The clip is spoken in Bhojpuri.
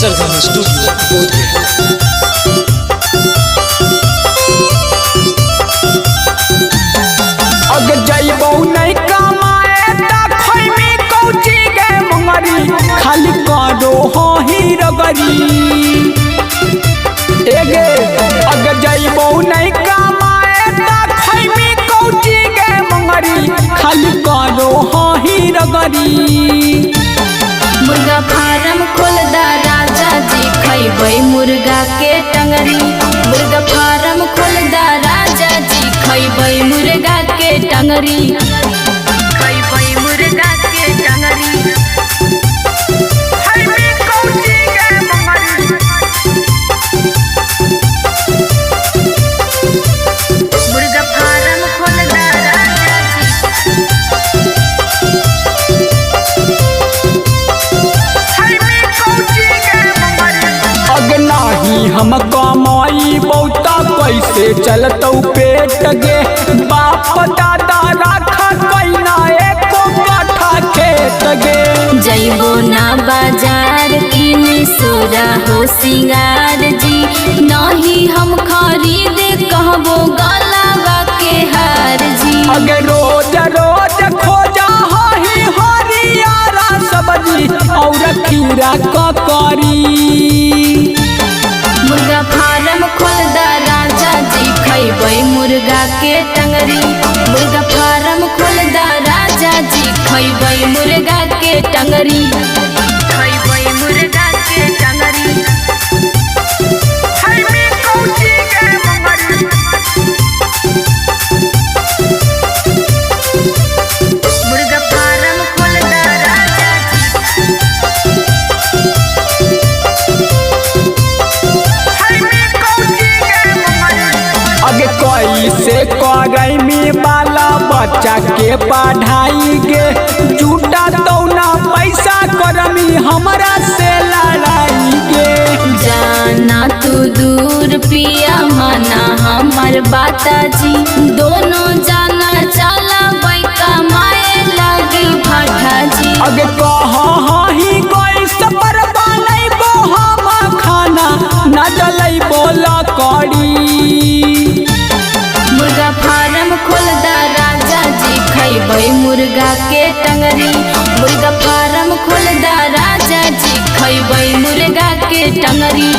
सरगम स्टूडियो बोधगया। अगर जइबौ नहीं कमाए त खइमी कौची गे मंगरी खाली करो हो ही रगरी एगे अगर जइबौ नहीं कमाए त खइमी कौची गे मंगरी खाली करो हो ही रगरी। मुर्गा फार्म खोल दा राजा जी खइबै मुर्गा के टंगरी। मुर्गा फार्म खोल दा राजा जी खइबै मुर्गा के टंगरी। खइबै मुर्गा के टंगरी। खइमी कौची गे मंगरी मुर्गा फार्म खोल दा राजा जी अग नाही हम कमाई बहुता कैसे चलतौ पेट गे बाप दादा राखा कैना एको काठा खेत गे। जइबो ना बाजार किने सोरा हो सिंगार जी नहीं हम खरीदे कहबो गलावा के हार जी। अगे रोज रोज खोजा ही हरियारा सब्जी और खीरा ककरी। मुर्गा फार्म खोल दा राजा जी खइबै मुर्गा के टंगरी। मुर्गा फार्म खोल दा राजा जी खइबै मुर्गा के टंगरी। खइबै मुर्गा के टंगरी। खइमी कौची गे मंगरी मुर्गा फार्म खोल दा राजा जी अगे कैसे करैमी बाला बच्चा के पढ़ाई गे झूठा तौना पैसा करमी हमरा से लड़ाई गे। जाना तू दूर पिया माना हमार बाता जी दोनों जाना चला बैका माए लगी भाटा जी। अगे कहा ही गैस पर बनैबो हम खाना ना जलैबो लकड़ी। मुर्गा फार्म खोल दा राजा जी खइबै मुर्गा के टंगरी। मुर्गा फार्म खोल दा राजा जी खइबै मुर्गा के टंगरी।